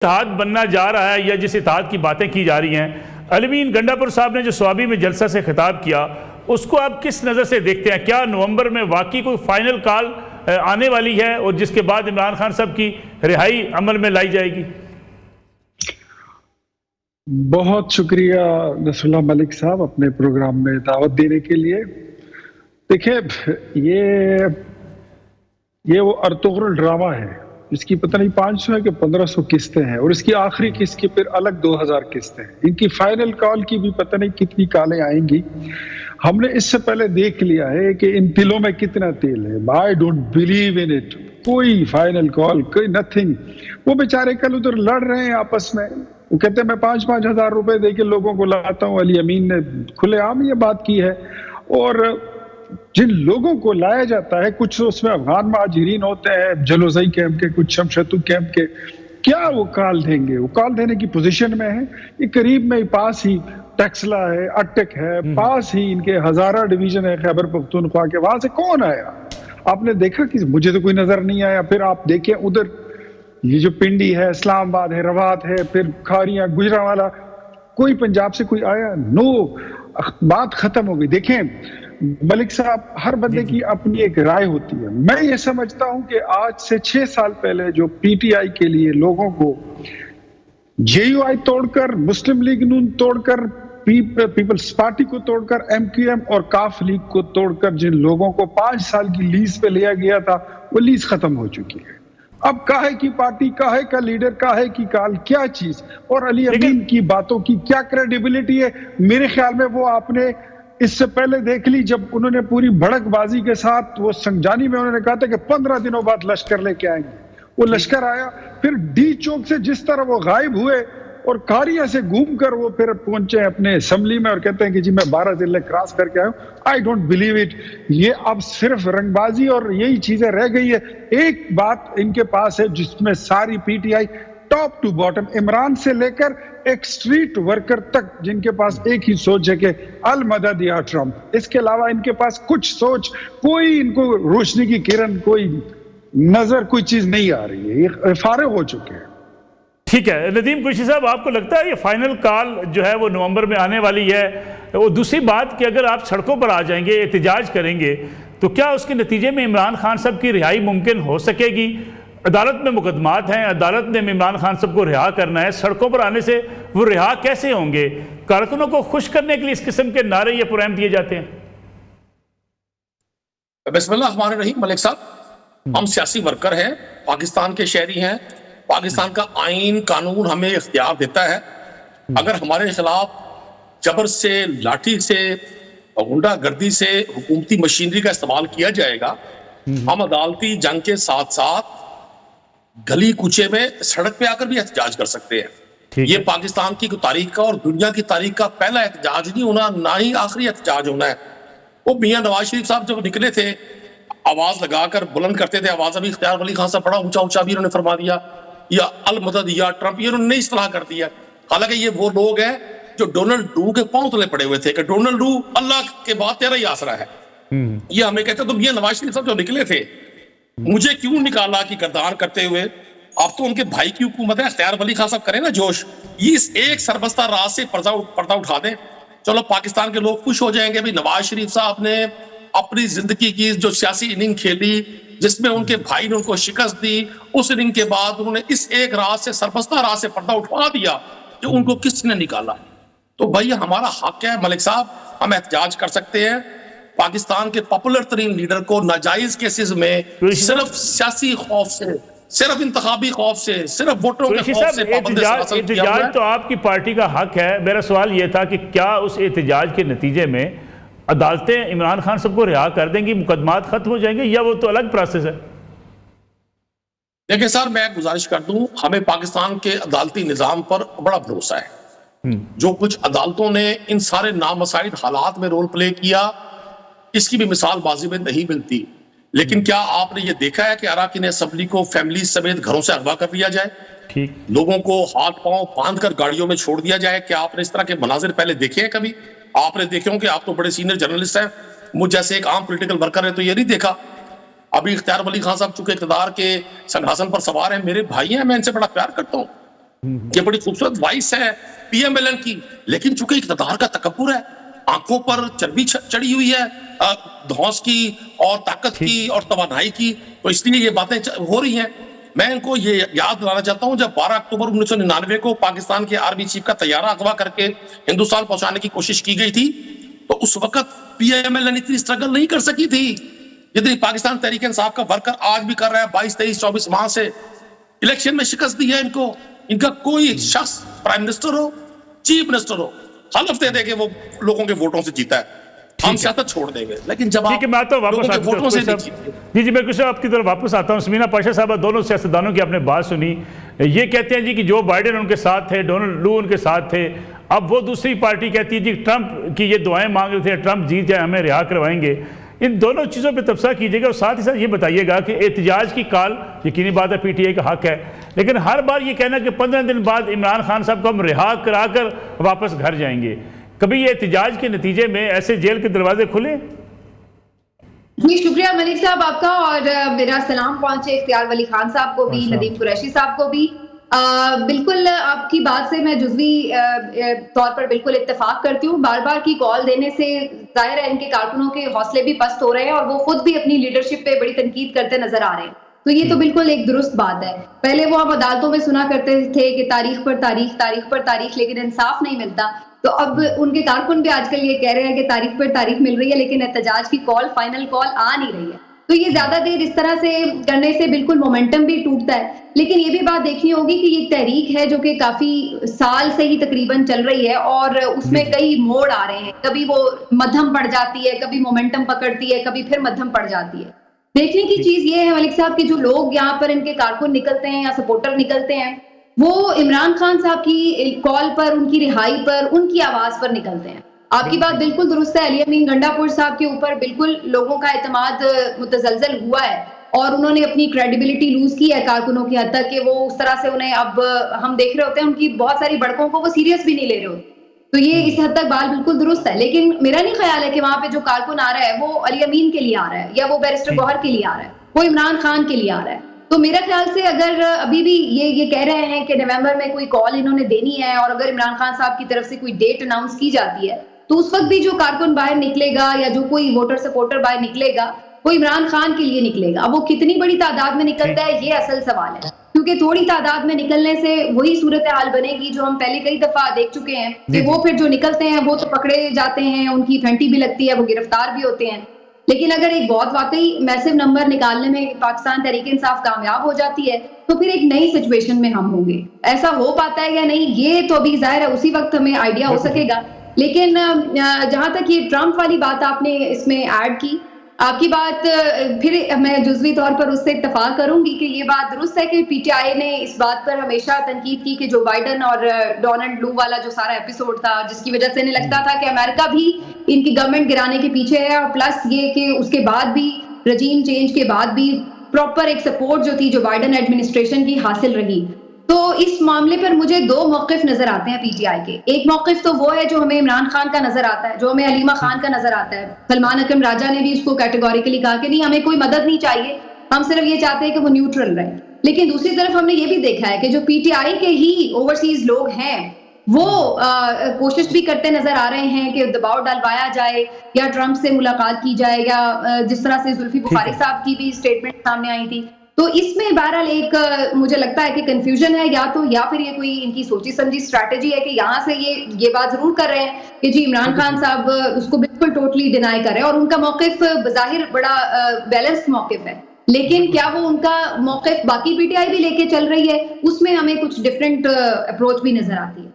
اتحاد بننا جا رہا ہے یا جس اتحاد کی باتیں کی جا رہی ہیں، علوین گنڈا پور صاحب نے جو سوابی میں جلسہ سے خطاب کیا اس کو آپ کس نظر سے دیکھتے ہیں؟ کیا نومبر میں واقعی کوئی فائنل کال آنے والی ہے اور جس کے بعد عمران خان صاحب کی رہائی عمل میں لائی جائے گی؟ بہت شکریہ نصر اللہ ملک صاحب اپنے پروگرام میں دعوت دینے کے لیے۔ دیکھیں یہ وہ ارطغرل ڈرامہ ہے، اس کی پتہ نہیں 500 ہے کہ 1500 قسطیں ہیں، اور اس کی آخری قسط کی پھر الگ 2000 قسطیں ہیں۔ ان کی فائنل کال کی بھی پتہ نہیں کتنی کالیں آئیں گی۔ ہم نے اس سے پہلے دیکھ لیا ہے کہ ان دلوں میں کتنا تیل ہے۔ I don't believe in it۔ کوئی فائنل کال، کوئی نتھنگ۔ وہ بیچارے کل ادھر لڑ رہے ہیں آپس میں، وہ کہتے ہیں میں 5-5 ہزار روپے دے کے لوگوں کو لاتا ہوں۔ علی امین نے کھلے عام یہ بات کی ہے، اور جن لوگوں کو لایا جاتا ہے کچھ اس میں افغان مہاجرین ہوتے ہیں جلوزئی کیمپ کے، کچھ شمشتو کیمپ کے، کیا وہ کال دیں گے؟ وہ کال دینے کی پوزیشن میں ہیں؟ یہ قریب میں پاس ہی ٹیکسلا ہے، اٹک ہے، پاس ہی ان کے ہزارہ ڈویژن ہے خیبر پختونخوا کے، وہاں سے کون آیا؟ آپ نے دیکھا کہ مجھے تو کوئی نظر نہیں آیا۔ پھر آپ دیکھیں ادھر یہ جو پنڈی ہے، اسلام آباد ہے، روات ہے، پھر کھاریاں، گجرانوالا، کوئی پنجاب سے کوئی آیا؟ نو، بات ختم ہو گئی۔ دیکھیں ملک صاحب، ہر بندے کی اپنی ایک رائے ہوتی ہے۔ میں یہ سمجھتا ہوں کہ آج سے 6 سال پہلے جو پی ٹی آئی کے لیے لوگوں کو جے یو آئی توڑ کر، مسلم لیگ نون توڑ کر، پیپلز پارٹی کو توڑ کر، ایم کیو ایم اور کاف لیگ کو توڑ کر جن لوگوں کو 5 سال کی لیز پہ لیا گیا تھا، وہ لیز ختم ہو چکی ہے۔ اب کاہے کی پارٹی، کاہے کا لیڈر، کاہے کی کال، کیا چیز؟ اور علی امین کی باتوں کی کیا کریڈیبلٹی ہے؟ میرے خیال میں وہ آپ نے اس سے پہلے دیکھ لی جب انہوں نے پوری بھڑک بازی کے ساتھ وہ سنجانی میں انہوں نے کہا تھا کہ 15 دنوں بعد لشکر لے کے آئیں گے۔ وہ لشکر آیا، پھر ڈی چوک سے جس طرح وہ غائب ہوئے اور کاریاں سے گھوم کر وہ پھر پہنچے اپنے اسمبلی میں اور کہتے ہیں کہ جی میں 12 ضلع کراس کر کے آیا ہوں۔ I don't believe it. یہ اب صرف رنگ بازی اور یہی چیزیں رہ گئی ہے۔ ایک بات ان کے پاس ہے جس میں ساری P T I top to bottom, Imran سے لے کر ایک سٹریٹ ورکر تک، جن کے پاس ایک ہی سوچ ہے کہ المدد یا ٹرمپ۔ اس کے علاوہ ان کے پاس کچھ سوچ، کوئی ان کو روشنی کی کرن، کوئی نظر، کوئی چیز نہیں آ رہی ہے۔ یہ فارغ ہو چکے ہیں۔ ٹھیک ہے ندیم قریشی صاحب، آپ کو لگتا ہے یہ فائنل کال جو ہے وہ نومبر میں آنے والی ہے؟ اور دوسری بات کہ اگر آپ سڑکوں پر آ جائیں گے، احتجاج کریں گے، تو کیا اس کے نتیجے میں عمران خان صاحب کی رہائی ممکن ہو سکے گی؟ عدالت میں مقدمات ہیں، عدالت نے عمران خان صاحب کو رہا کرنا ہے، سڑکوں پر آنے سے وہ رہا کیسے ہوں گے؟ کارکنوں کو خوش کرنے کے لیے اس قسم کے نعرے یا پروگرام دیے جاتے ہیں؟ بسم اللہ الرحمن الرحیم۔ ملک صاحب، ہم سیاسی ورکر ہیں، پاکستان کے شہری ہیں، پاکستان کا آئین قانون ہمیں اختیار دیتا ہے۔ اگر ہمارے خلاف جبر سے، لاٹھی سے، غنڈہ گردی سے حکومتی مشینری کا استعمال کیا جائے گا، ہم عدالتی جنگ کے ساتھ ساتھ گلی کوچے میں، سڑک پہ آ کر بھی احتجاج کر سکتے ہیں۔ یہ پاکستان کی تاریخ کا اور دنیا کی تاریخ کا پہلا احتجاج نہیں ہونا، نہ ہی آخری احتجاج ہونا ہے۔ وہ میاں نواز شریف صاحب جب نکلے تھے، آواز لگا کر بلند کرتے تھے آواز، ابھی اختیار ولی خان صاحب بڑا اونچا اونچا بھی انہوں نے فرما دیا، یا المدد یا ٹرمپ، یہ انہوں نے نہیں اصطلاح کر دیا۔ حالانکہ یہ وہ لوگ ہیں جو ڈونلڈ ڈو کے پاؤں تلے پڑے ہوئے تھے کہ ڈونلڈ ڈو اللہ کے بعد تیرا ہی آسرا ہے، یہ ہمیں کہتے ہیں۔ تو میاں نواز شریف صاحب جو نکلے تھے، مجھے کیوں نکالا کی کردار کرتے ہوئے، اب تو ان کے بھائی کی حکومت ہے، اختیار ولی خان صاحب کریں نا جوش، یہ اس ایک سربستہ راز سے پردہ اٹھا دیں، چلو پاکستان کے لوگ خوش ہو جائیں گے۔ بھی نواز شریف صاحب نے اپنی زندگی کی جو سیاسی اننگ کھیلی، جس میں ان کے بھائی نے ان کو شکست دی، اس اننگ کے بعد انہوں نے اس ایک راز سے، سربستہ راز سے پردہ اٹھا دیا جو ان کو کس نے نکالا۔ تو بھائی ہمارا حق ہے ملک صاحب، ہم احتجاج کر سکتے ہیں۔ پاکستان کے پاپولر ترین لیڈر کو ناجائز کیسز میں صرف سیاسی خوف سے، صرف انتخابی خوف سے، صرف ووٹروں کے خوف سے پابند حاصل کیا ہوا ہے۔ احتجاج تو آپ کی پارٹی کا حق ہے، میرا سوال یہ تھا کہ کیا اس احتجاج کے نتیجے میں عدالتیں عمران خان صاحب کو رہا کر دیں گی، مقدمات ختم ہو جائیں گے، یا وہ تو الگ پروسیس ہے؟ دیکھیں سر، میں گزارش کر دوں، ہمیں پاکستان کے عدالتی نظام پر بڑا بھروسہ ہے۔ جو کچھ عدالتوں نے ان سارے نامساعد حالات میں رول پلے کیا، اس کی بھی مثال ماضی میں نہیں ملتی۔ لیکن کیا آپ نے یہ دیکھا ہے کہ اراکین اسمبلی کو فیملی سمیت گھروں سے اغوا کر لیا جائے، لوگوں کو ہاتھ پاؤں باندھ کر گاڑیوں میں چھوڑ دیا جائے؟ کیا آپ نے اس طرح کے مناظر پہلے دیکھے ہیں کبھی؟ آپ نے دیکھے ہوں کہ آپ تو بڑے سینئر جرنلسٹ ہیں، مجھ جیسے ایک عام پولیٹیکل ورکر ہے تو یہ نہیں دیکھا۔ ابھی اختیار ولی خان صاحب چونکہ اقتدار کے سنگھاسن پر سوار ہیں، میرے بھائی ہیں، میں ان سے بڑا پیار کرتا ہوں، یہ بڑی خوبصورت وائس ہے PMLN کی، لیکن چونکہ اقتدار کا تکبر ہے، آنکھوں پر چربی چڑھی ہوئی ہے دھوس کی اور طاقت کی اور توانائی کی، تو اس لیے یہ باتیں ہو رہی ہیں۔ میں ان کو یہ یاد دلانا چاہتا ہوں، جب 12 اکتوبر 1999 کو پاکستان کے آرمی چیف کا طیارہ اغوا کر کے ہندوستان پہنچانے کی کوشش کی گئی تھی، تو اس وقت PMLN اتنی اسٹرگل نہیں کر سکی تھی جتنی پاکستان تحریک انصاف کا ورکر آج بھی کر رہا ہے۔ 22 23 24 ماہ سے الیکشن میں شکست دی ہے ان کو۔ ان کا کوئی شخص پرائم منسٹر ہو، چیف منسٹر ہو، حلف دے دے کہ وہ لوگوں کے ووٹوں سے جیتا ہے، ہم سیاست چھوڑ دیں گے، لیکن جب آپ لوگوں کے ووٹوں سے نہیں جیتے۔ جی میں کچھ آپ کی طرف واپس آتا ہوں۔ سمینا پاشا صاحبہ، دونوں سیاستدانوں کی آپ نے بات سنی، یہ کہتے ہیں جی کہ جو بائیڈن ان کے ساتھ تھے، ڈونلڈ لو ان کے ساتھ تھے، اب وہ دوسری پارٹی کہتی ہے جی ٹرمپ کی یہ دعائیں مانگ رہے تھے، ٹرمپ جیت جائے ہمیں رہا کروائیں گے۔ ان دونوں چیزوں پہ تبصرہ کیجیے گا، اور ساتھ ہی ساتھ یہ بتائیے گا کہ احتجاج کی کال یقینی بات ہے PTI کا حق ہے، لیکن ہر بار یہ کہنا کہ 15 دن بعد عمران خان صاحب کو ہم رہا کرا کر واپس گھر جائیں گے، کبھی یہ احتجاج کے نتیجے میں ایسے جیل کے دروازے کھلے؟ جی شکریہ ملک صاحب آپ کا، اور میرا سلام پہنچے اختیار ولی خان صاحب کو بھی، ندیم قریشی صاحب کو بھی۔ بالکل آپ کی بات سے میں جزوی طور پر بالکل اتفاق کرتی ہوں۔ بار بار کی کال دینے سے ظاہر ہے ان کے کارکنوں کے حوصلے بھی پست ہو رہے ہیں، اور وہ خود بھی اپنی لیڈرشپ پہ بڑی تنقید کرتے نظر آ رہے ہیں، تو یہ تو بالکل ایک درست بات ہے۔ پہلے وہ ہم عدالتوں میں سنا کرتے تھے کہ تاریخ پر تاریخ، تاریخ پر تاریخ، لیکن انصاف نہیں ملتا، تو اب ان کے کارکن بھی آج کل یہ کہہ رہے ہیں کہ تاریخ پر تاریخ مل رہی ہے لیکن احتجاج کی کال، فائنل کال آ نہیں رہی ہے۔ تو یہ زیادہ دیر اس طرح سے کرنے سے بالکل مومنٹم بھی ٹوٹتا ہے، لیکن یہ بھی بات دیکھنی ہوگی کہ یہ تحریک ہے جو کہ کافی سال سے ہی تقریباً چل رہی ہے، اور اس میں کئی موڑ آ رہے ہیں، کبھی وہ مدھم پڑ جاتی ہے، کبھی مومنٹم پکڑتی ہے، کبھی پھر مدھم پڑ جاتی ہے۔ دیکھنے کی چیز یہ ہے ملک صاحب کہ جو لوگ یہاں پر ان کے کارکن نکلتے ہیں یا سپورٹر نکلتے ہیں، وہ عمران خان صاحب کی کال پر، ان کی رہائی پر، ان کی آواز پر نکلتے ہیں۔ آپ کی بات بالکل درست ہے، علی امین گنڈا پور صاحب کے اوپر بالکل لوگوں کا اعتماد متزلزل ہوا ہے، اور انہوں نے اپنی کریڈیبلٹی لوز کی ہے کارکنوں کی حد تک کہ وہ اس طرح سے انہیں، اب ہم دیکھ رہے ہوتے ہیں ان کی بہت ساری بڑکوں کو وہ سیریس بھی نہیں لے رہے ہوتے، تو یہ اس حد تک بات بالکل درست ہے۔ لیکن میرا نہیں خیال ہے کہ وہاں پہ جو کارکن آ رہا ہے وہ علی امین کے لیے آ رہا ہے، یا وہ بیرسٹر گوہر کے لیے آ رہا ہے، وہ عمران خان کے لیے آ رہا ہے۔ تو میرا خیال سے اگر ابھی بھی یہ کہہ رہے ہیں کہ نومبر میں کوئی کال انہوں نے دینی ہے، اور اگر عمران خان صاحب کی طرف سے کوئی ڈیٹ اناؤنس کی جاتی ہے، تو اس وقت بھی جو کارکن باہر نکلے گا یا جو کوئی ووٹر سپورٹر باہر نکلے گا وہ عمران خان کے لیے نکلے گا۔ اب وہ کتنی بڑی تعداد میں نکلتا ہے یہ اصل سوال ہے، کیونکہ تھوڑی تعداد میں نکلنے سے وہی صورتحال بنے گی جو ہم پہلے کئی دفعہ دیکھ چکے ہیں کہ وہ پھر جو نکلتے ہیں وہ تو پکڑے جاتے ہیں، ان کی پھینٹی بھی لگتی ہے، وہ گرفتار بھی ہوتے ہیں۔ لیکن اگر ایک بہت واقعی میسو نمبر نکالنے میں پاکستان تحریک انصاف کامیاب ہو جاتی ہے تو پھر ایک نئی سچویشن میں ہم ہوں گے۔ ایسا ہو پاتا ہے یا نہیں یہ تو ابھی ظاہر ہے اسی وقت ہمیں آئیڈیا ہو سکے گا، لیکن جہاں تک یہ ٹرمپ والی بات آپ نے اس میں ایڈ کی، آپ کی بات پھر میں جزوی طور پر اس سے اتفاق کروں گی کہ یہ بات درست ہے کہ PTI نے اس بات پر ہمیشہ تنقید کی کہ جو بائیڈن اور ڈونلڈ لو والا جو سارا ایپیسوڈ تھا، جس کی وجہ سے انہیں لگتا تھا کہ امریکہ بھی ان کی گورنمنٹ گرانے کے پیچھے ہے، اور پلس یہ کہ اس کے بعد بھی رجیم چینج کے بعد بھی پراپر ایک سپورٹ جو تھی جو بائیڈن ایڈمنسٹریشن کی حاصل رہی۔ تو اس معاملے پر مجھے دو موقف نظر آتے ہیں PTI کے۔ ایک موقف تو وہ ہے جو ہمیں عمران خان کا نظر آتا ہے، جو ہمیں علیمہ خان کا نظر آتا ہے۔ سلمان اکرم راجہ نے بھی اس کو کیٹیگوریکلی کہا کہ نہیں ہمیں کوئی مدد نہیں چاہیے، ہم صرف یہ چاہتے ہیں کہ وہ نیوٹرل رہے۔ لیکن دوسری طرف ہم نے یہ بھی دیکھا ہے کہ جو PTI کے ہی اوورسیز لوگ ہیں وہ کوشش بھی کرتے نظر آ رہے ہیں کہ دباؤ ڈالوایا جائے یا ٹرمپ سے ملاقات کی جائے، یا جس طرح سے زلفی بخاری صاحب کی بھی اسٹیٹمنٹ سامنے آئی تھی۔ تو اس میں بہرحال ایک مجھے لگتا ہے کہ کنفیوژن ہے، یا پھر یہ کوئی ان کی سوچی سمجھی اسٹریٹجی ہے کہ یہاں سے یہ بات ضرور کر رہے ہیں کہ جی عمران خان صاحب اس کو بالکل ٹوٹلی ڈینائی کر رہے ہیں، اور ان کا موقف بظاہر بڑا بیلنس موقف ہے، لیکن کیا وہ ان کا موقف باقی PTI بھی لے کے چل رہی ہے، اس میں ہمیں کچھ ڈفرینٹ اپروچ بھی نظر آتی ہے۔